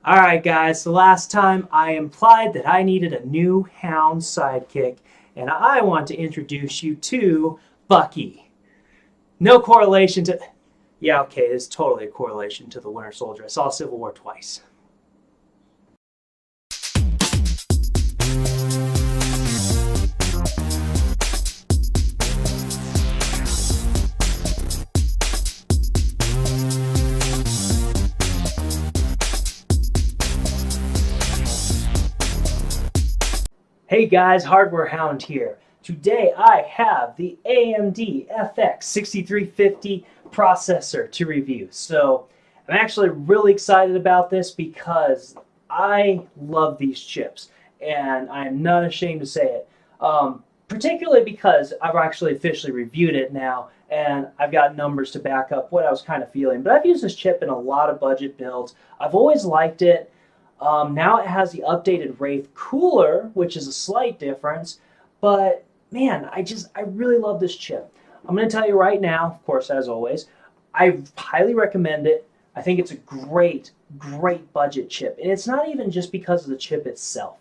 Alright guys, so last time I implied that I needed a new hound sidekick, and I want to introduce you to Bucky. No correlation to... Yeah, okay, there's totally a correlation to the Winter Soldier. I saw Civil War twice. Hey guys, Hardware Hound here. Today I have the AMD FX-6350 processor to review. So I'm actually really excited about this because I love these chips and I'm not ashamed to say it. Particularly because I've actually officially reviewed it now and I've got numbers to back up what I was kind of feeling. But I've used this chip in a lot of budget builds. I've always liked it. Now it has the updated Wraith cooler, which is a slight difference, but man, I really love this chip. I'm going to tell you right now, of course, as always, I highly recommend it. I think it's a great budget chip, and it's not even just because of the chip itself.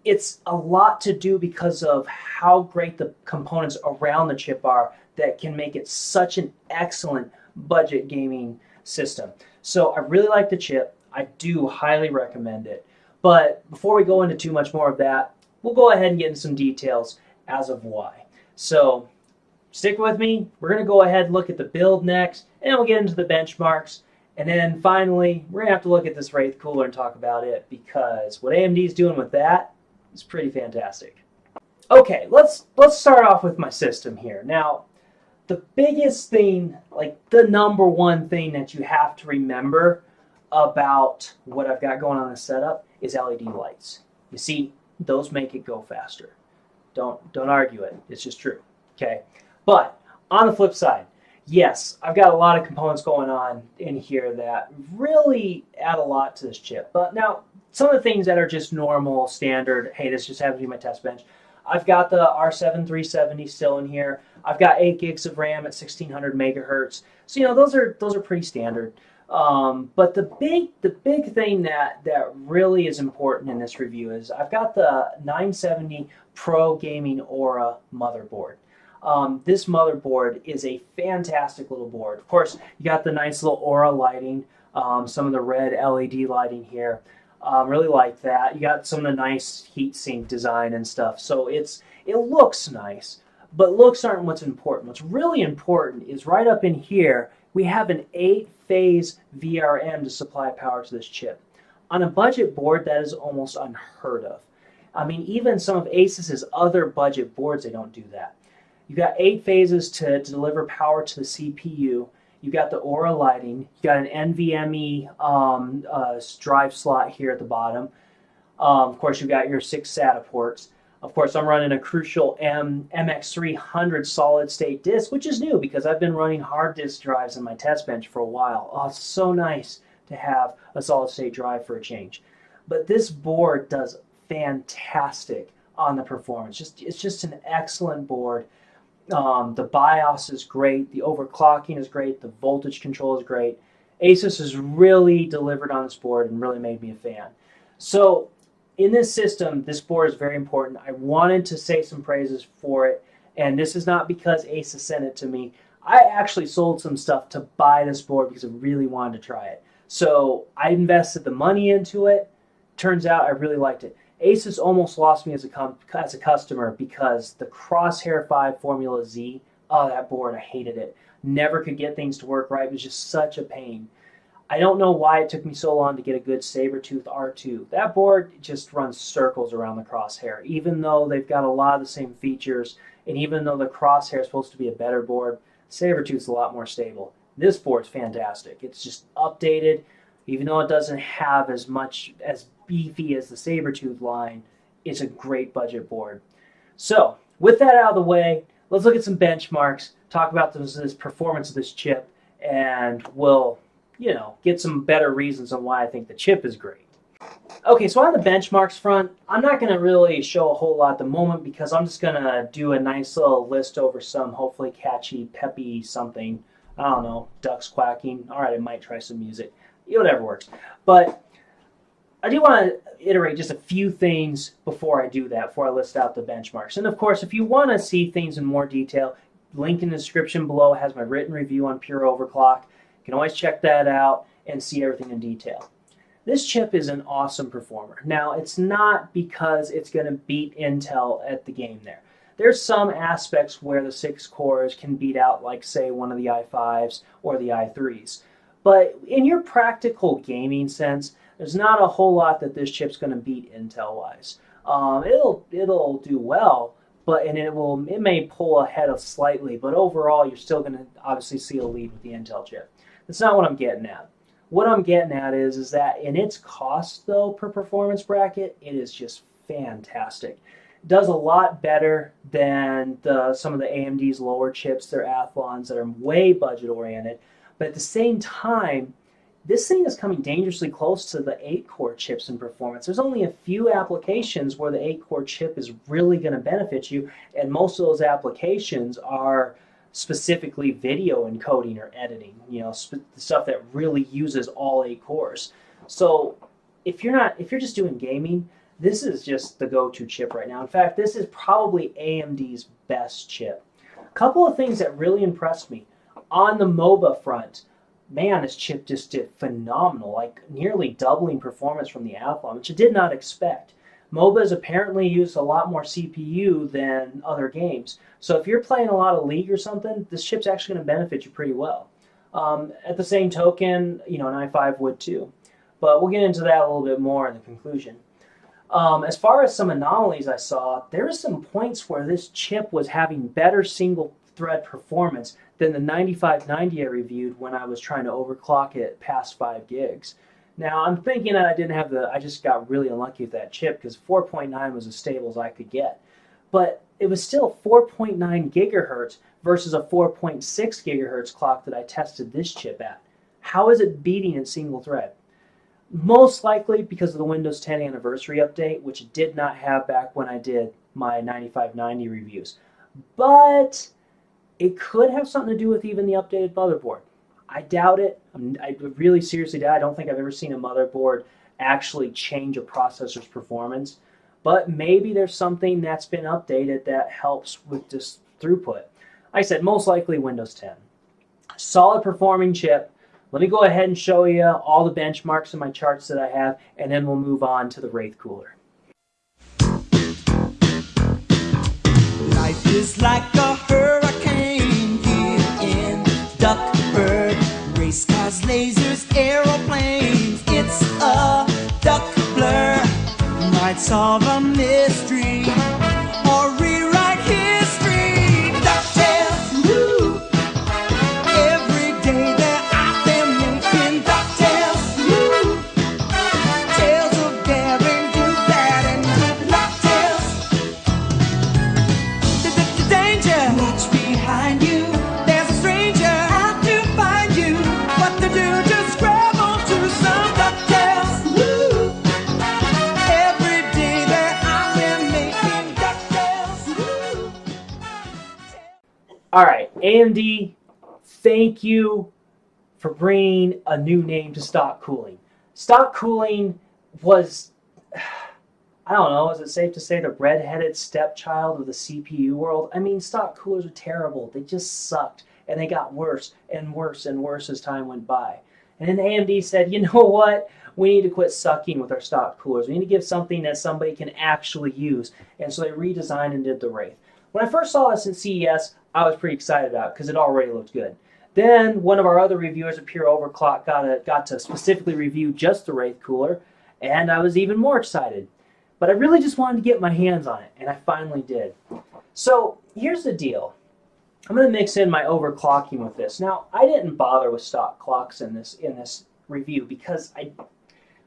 It's a lot to do because of how great the components around the chip are that can make it such an excellent budget gaming system. So I really like the chip. I do highly recommend it. But before we go into too much more of that, we'll go ahead and get into some details as of why. So stick with me. We're going to go ahead and look at the build next, and then we'll get into the benchmarks. And then finally, we're going to have to look at this Wraith cooler and talk about it because what AMD is doing with that is pretty fantastic. Okay, let's start off with my system here. Now, the biggest thing, like the number one thing that you have to remember about what I've got going on in the setup is LED lights. You see, those make it go faster. Don't argue it. It's just true. Okay. But on the flip side, yes, I've got a lot of components going on in here that really add a lot to this chip. But now, some of the things that are just normal, standard, hey, this just happens to be my test bench. I've got the R7-370 still in here. I've got 8 gigs of RAM at 1600 megahertz. So, you know, those are pretty standard. But the big thing that really is important in this review is I've got the 970 Pro Gaming Aura motherboard. This motherboard is a fantastic little board. Of course, you got the nice little Aura lighting, some of the red LED lighting here. Really like that. You got some of the nice heatsink design and stuff. So it looks nice, but looks aren't what's important. What's really important is right up in here, we have an 8-phase VRM to supply power to this chip. On a budget board, that is almost unheard of. I mean, even some of Asus's other budget boards, they don't do that. You've got 8 phases to deliver power to the CPU. You've got the Aura lighting. You've got an NVMe drive slot here at the bottom. Of course, you've got your 6 SATA ports. Of course, I'm running a Crucial MX300 solid-state disk, which is new because I've been running hard disk drives in my test bench for a while. Oh, it's so nice to have a solid-state drive for a change. But this board does fantastic on the performance. It's just an excellent board. The BIOS is great. The overclocking is great. The voltage control is great. Asus has really delivered on this board and really made me a fan. So, in this system, this board is very important. I wanted to say some praises for it, and this is not because Asus sent it to me. I actually sold some stuff to buy this board because I really wanted to try it. So I invested the money into it. Turns out I really liked it. Asus almost lost me as a customer because the Crosshair 5 Formula Z, oh, that board, I hated it. Never could get things to work right. It was just such a pain. I don't know why it took me so long to get a good Sabertooth R2. That board just runs circles around the Crosshair, even though they've got a lot of the same features, and even though the Crosshair is supposed to be a better board, Sabertooth's a lot more stable. This board's fantastic. It's just updated, even though it doesn't have as much as beefy as the Sabertooth line. It's a great budget board. So, with that out of the way, let's look at some benchmarks, talk about this performance of this chip, and we'll get some better reasons on why I think the chip is great. Okay, so on the benchmarks front, I'm not going to really show a whole lot at the moment because I'm just going to do a nice little list over some hopefully catchy, peppy something. I don't know, ducks quacking. All right, I might try some music. Whatever works. But I do want to iterate just a few things before I do that, before I list out the benchmarks. And of course, if you want to see things in more detail, link in the description below has my written review on Pure Overclock. You can always check that out and see everything in detail. This chip is an awesome performer. Now, it's not because it's going to beat Intel at the game there. There's some aspects where the 6 cores can beat out, like, say, one of the i5s or the i3s. But in your practical gaming sense, there's not a whole lot that this chip's going to beat Intel-wise. It'll do well, and it may pull ahead of slightly, but overall, you're still going to obviously see a lead with the Intel chip. That's not what I'm getting at. What I'm getting at is that in its cost, though, per performance bracket, it is just fantastic. It does a lot better than some of the AMD's lower chips, their Athlons that are way budget-oriented. But at the same time, this thing is coming dangerously close to the 8-core chips in performance. There's only a few applications where the 8-core chip is really going to benefit you, and most of those applications are specifically video encoding or editing, stuff that really uses all 8 cores. So if you're just doing gaming, this is just the go-to chip right now. In fact, this is probably AMD's best chip. A couple of things that really impressed me. On the MOBA front, man, this chip just did phenomenal, like nearly doubling performance from the Athlon, which I did not expect. MOBAs apparently use a lot more CPU than other games. So if you're playing a lot of League or something, this chip's actually going to benefit you pretty well. At the same token, an i5 would too. But we'll get into that a little bit more in the conclusion. As far as some anomalies I saw, there were some points where this chip was having better single thread performance than the 9590 I reviewed when I was trying to overclock it past 5 gigs. Now, I'm thinking that I just got really unlucky with that chip because 4.9 was as stable as I could get. But it was still 4.9 gigahertz versus a 4.6 gigahertz clock that I tested this chip at. How is it beating in single thread? Most likely because of the Windows 10 anniversary update, which it did not have back when I did my 9590 reviews. But it could have something to do with even the updated motherboard. I doubt it. I really seriously doubt it. I don't think I've ever seen a motherboard actually change a processor's performance. But maybe there's something that's been updated that helps with this throughput. Like I said, most likely Windows 10. Solid performing chip. Let me go ahead and show you all the benchmarks and my charts that I have, and then we'll move on to the Wraith cooler. Life is like a hurricane here in Duckburg. Race cars, lasers, aeroplanes. It's a duck blur. Might solve a mystery or rewrite history. DuckTales, woo! Every day they're out there making DuckTales, woo! Tales of daring, do that, and DuckTales. Danger! Watch behind you. There's a stranger out to find you. What to do? Just grab onto some DuckTales, woo! Every day they're out there making DuckTales, woo! All right, AMD, thank you for bringing a new name to stock cooling. Stock cooling was, I don't know, is it safe to say the redheaded stepchild of the CPU world? I mean, stock coolers are terrible. They just sucked, and they got worse and worse and worse as time went by. And then AMD said, you know what? We need to quit sucking with our stock coolers. We need to give something that somebody can actually use. And so they redesigned and did the Wraith. When I first saw this at CES, I was pretty excited about it because it already looked good. Then one of our other reviewers at Pure Overclock got to specifically review just the Wraith cooler, and I was even more excited. But I really just wanted to get my hands on it, and I finally did. So here's the deal. I'm going to mix in my overclocking with this. Now, I didn't bother with stock clocks in this review because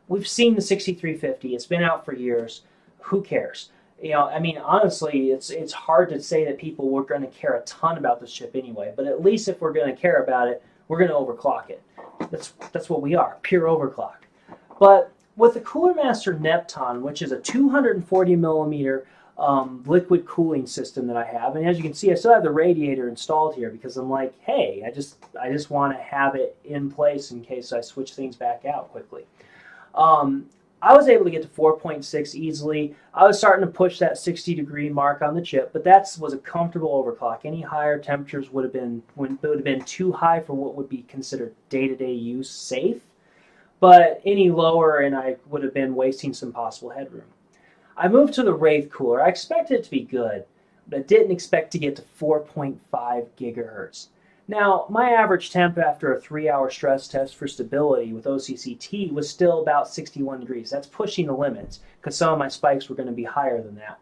we've seen the 6350. It's been out for years. Who cares? I mean, honestly, it's hard to say that people were going to care a ton about this chip anyway. But at least if we're going to care about it, we're going to overclock it. That's what we are, pure overclock. But with the Cooler Master Neptune, which is a 240 millimeter liquid cooling system that I have, and as you can see, I still have the radiator installed here because I'm like, hey, I just want to have it in place in case I switch things back out quickly. I was able to get to 4.6 easily. I was starting to push that 60-degree mark on the chip, but that was a comfortable overclock. Any higher temperatures would have been too high for what would be considered day-to-day use safe, but any lower and I would have been wasting some possible headroom. I moved to the Wraith cooler. I expected it to be good, but I didn't expect to get to 4.5 gigahertz. Now, my average temp after a 3-hour stress test for stability with OCCT was still about 61 degrees. That's pushing the limits because some of my spikes were going to be higher than that.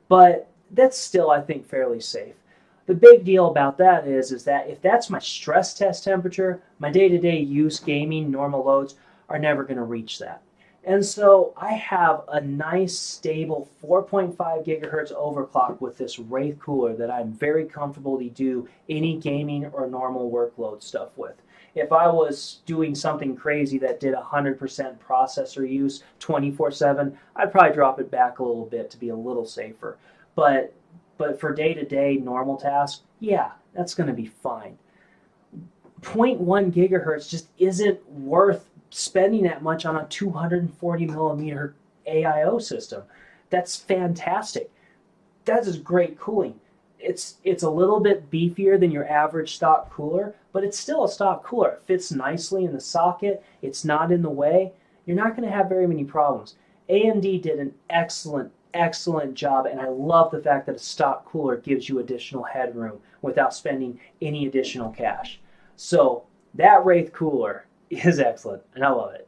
But that's still, I think, fairly safe. The big deal about that is that if that's my stress test temperature, my day-to-day use gaming normal loads are never going to reach that. And so I have a nice stable 4.5 gigahertz overclock with this Wraith cooler that I'm very comfortable to do any gaming or normal workload stuff with. If I was doing something crazy that did 100% processor use 24/7, I'd probably drop it back a little bit to be a little safer. But for day-to-day normal tasks, yeah, that's going to be fine. 0.1 gigahertz just isn't worth spending that much on a 240 millimeter AIO system. That's fantastic. That is great cooling. It's a little bit beefier than your average stock cooler, but it's still a stock cooler. It fits nicely in the socket. It's not in the way. You're not going to have very many problems. AMD did an excellent job, and I love the fact that a stock cooler gives you additional headroom without spending any additional cash. So that Wraith cooler is excellent, and I love it.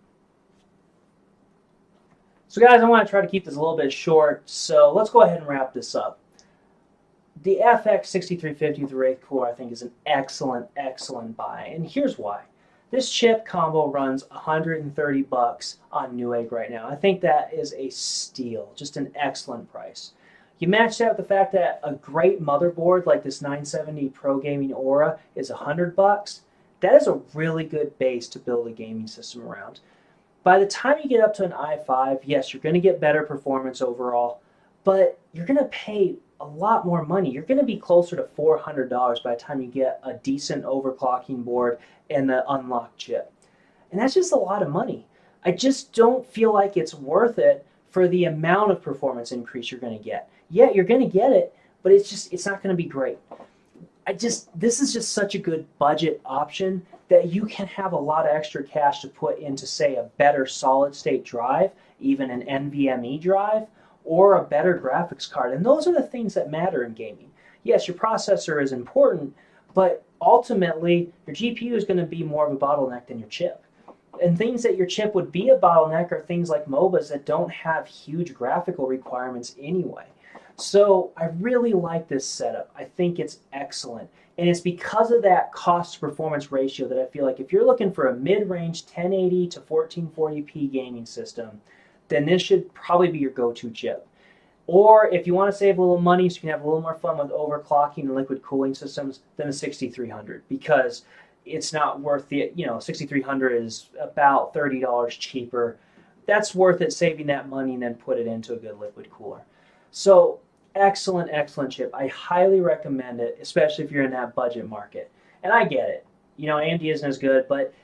So guys, I want to try to keep this a little bit short, so let's go ahead and wrap this up. The FX-6350 with the Wraith cooler I think is an excellent buy, and here's why. This chip combo runs $130 on Newegg right now. I think that is a steal, just an excellent price. You match that with the fact that a great motherboard like this 970 Pro Gaming Aura is $100. That is a really good base to build a gaming system around. By the time you get up to an i5, yes, you're going to get better performance overall, but you're going to pay a lot more money. You're going to be closer to $400 by the time you get a decent overclocking board and the unlocked chip. And that's just a lot of money. I just don't feel like it's worth it for the amount of performance increase you're going to get. Yeah, you're going to get it, but it's not going to be great. This is just such a good budget option that you can have a lot of extra cash to put into, say, a better solid state drive, even an NVMe drive, or a better graphics card. And those are the things that matter in gaming. Yes, your processor is important, but ultimately your GPU is going to be more of a bottleneck than your chip. And things that your chip would be a bottleneck are things like MOBAs that don't have huge graphical requirements anyway. So I really like this setup. I think it's excellent. And it's because of that cost to performance ratio that I feel like if you're looking for a mid-range 1080 to 1440p gaming system, then this should probably be your go-to chip. Or if you want to save a little money so you can have a little more fun with overclocking and liquid cooling systems, then the 6300, because it's not worth the, 6300 is about $30 cheaper. That's worth it, saving that money and then put it into a good liquid cooler. So excellent chip. I highly recommend it, especially if you're in that budget market. And I get it. AMD isn't as good, but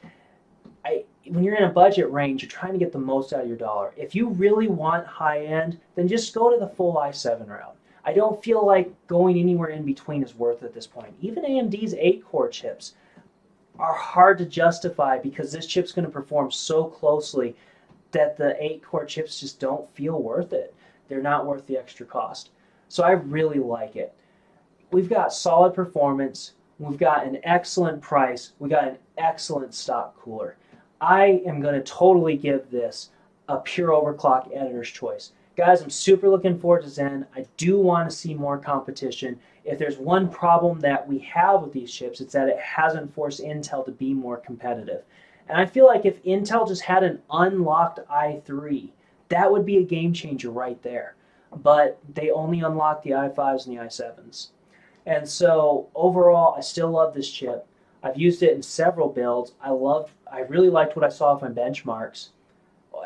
when you're in a budget range, you're trying to get the most out of your dollar. If you really want high end, then just go to the full i7 route. I don't feel like going anywhere in between is worth it at this point. Even AMD's 8-core chips are hard to justify because this chip's going to perform so closely that the 8-core chips just don't feel worth it. They're not worth the extra cost. So I really like it. We've got solid performance. We've got an excellent price. We got an excellent stock cooler. I am going to totally give this a pure overclock editor's choice. Guys, I'm super looking forward to Zen. I do want to see more competition. If there's one problem that we have with these chips, it's that it hasn't forced Intel to be more competitive. And I feel like if Intel just had an unlocked i3, that would be a game changer right there. But they only unlock the i5s and the i7s. And so overall, I still love this chip. I've used it in several builds. I really liked what I saw of my benchmarks.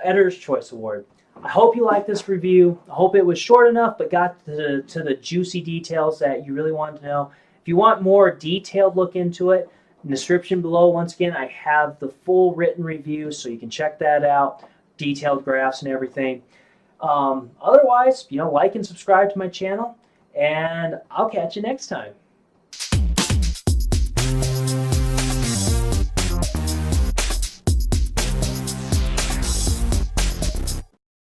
Editor's Choice Award. I hope you liked this review. I hope it was short enough but got to the juicy details that you really wanted to know. If you want more detailed look into it, in the description below, once again, I have the full written review, so you can check that out. detailed graphs and everything. Otherwise, like and subscribe to my channel, and I'll catch you next time.